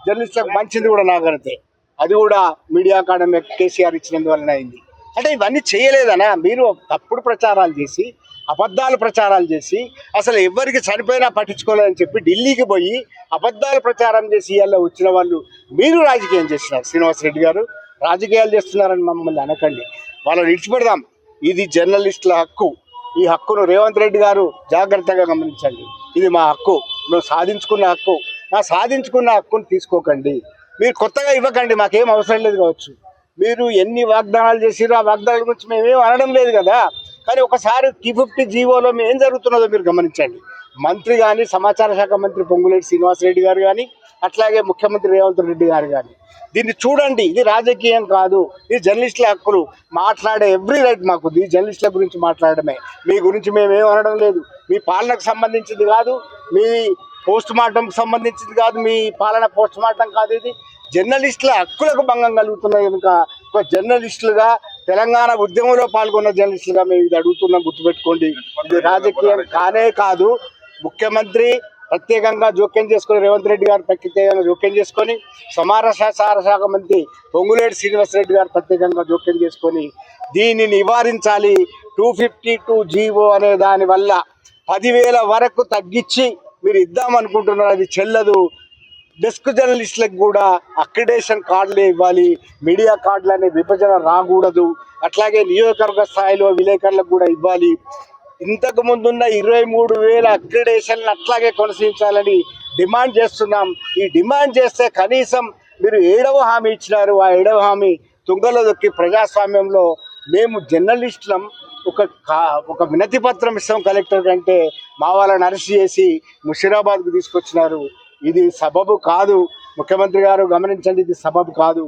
జర్నలిస్టులకు పంచింది కూడా నాగరితే, అది కూడా మీడియా అకాడమీ కేసీఆర్ ఇచ్చినందువలన అయింది. అంటే ఇవన్నీ చేయలేదనా? మీరు తప్పుడు ప్రచారాలు చేసి, అబద్ధాలు ప్రచారాలు చేసి, అసలు ఎవరికి చనిపోయినా పట్టించుకోలేదని చెప్పి ఢిల్లీకి పోయి అబద్ధాలు ప్రచారం చేసి ఇవాళ వచ్చిన వాళ్ళు మీరు రాజకీయం చేస్తున్నారు. శ్రీనివాసరెడ్డి గారు రాజకీయాలు చేస్తున్నారని మమ్మల్ని అనకండి. వాళ్ళని విడిచిపెడదాం. ఇది జర్నలిస్టుల హక్కు. ఈ హక్కును రేవంత్ రెడ్డి గారు జాగ్రత్తగా గమనించండి. ఇది మా హక్కు, మేము సాధించుకున్న హక్కు. సాధించుకున్న హక్కును తీసుకోకండి. మీరు కొత్తగా ఇవ్వకండి, మాకేం అవసరం లేదు కావచ్చు. మీరు ఎన్ని వాగ్దానాలు చేసిరో ఆ వాగ్దానాల గురించి మేమేం అనడం లేదు కదా. కానీ ఒకసారి T50 జీవోలో ఏం జరుగుతున్నదో మీరు గమనించండి. మంత్రి కానీ, సమాచార శాఖ మంత్రి పొంగులేటి శ్రీనివాసరెడ్డి గారు కానీ, అట్లాగే ముఖ్యమంత్రి రేవంత్ రెడ్డి గారు కానీ దీన్ని చూడండి. ఇది రాజకీయం కాదు, ఇది జర్నలిస్టుల హక్కులు. మాట్లాడే ఎవ్రీ రైట్ మాకు ఈ జర్నలిస్టుల గురించి మాట్లాడమే. మీ గురించి మేమేం అనడం లేదు. మీ పాలనకు సంబంధించింది కాదు, మీ పోస్ట్ మార్టంకి సంబంధించింది కాదు, మీ పాలన పోస్ట్ మార్టం కాదు. ఇది జర్నలిస్టుల హక్కులకు భంగం కలుగుతున్నది కనుక ఒక జర్నలిస్టులుగా, తెలంగాణ ఉద్యమంలో పాల్గొన్న జర్నలిస్టులుగా మేము ఇది అడుగుతున్నాం. గుర్తుపెట్టుకోండి, ఇది రాజకీయం కానే కాదు. ముఖ్యమంత్రి ప్రత్యేకంగా జోక్యం చేసుకొని, రేవంత్ రెడ్డి గారు ప్రత్యేకంగా జోక్యం చేసుకొని, సమాచార శాఖ మంత్రి పొంగులేటి శ్రీనివాసరెడ్డి గారు ప్రత్యేకంగా జోక్యం చేసుకొని దీన్ని నివారించాలి. 252 జీవో అనే దాని వల్ల 10,000 వరకు తగ్గించి మీరు ఇద్దామనుకుంటున్నారు. అది చెల్లదు. డెస్క్ జర్నలిస్టులకు కూడా అక్రిడేషన్ కార్డులే ఇవ్వాలి. మీడియా కార్డులు అనే విభజన రాకూడదు. అట్లాగే నియోజకవర్గ స్థాయిలో విలేకరులకు కూడా ఇవ్వాలి. ఇంతకు ముందున్న 23,000 అక్రిడేషన్లు అట్లాగే కొనసాగించాలని డిమాండ్ చేస్తున్నాం. ఈ డిమాండ్ చేస్తే కనీసం మీరు 7వ హామీ ఇచ్చినారు, ఆ 7వ హామీ తుంగలో దొక్కి ప్రజాస్వామ్యంలో మేము జర్నలిస్టులం ఒక వినతి పత్రం ఇస్తాం కలెక్టర్ కంటే మా వాళ్ళని అరెస్ట్ చేసి ముషీరాబాద్కు తీసుకొచ్చినారు. ఇది సబబు కాదు. ముఖ్యమంత్రి గారు గమనించండి, ఇది సబబు కాదు.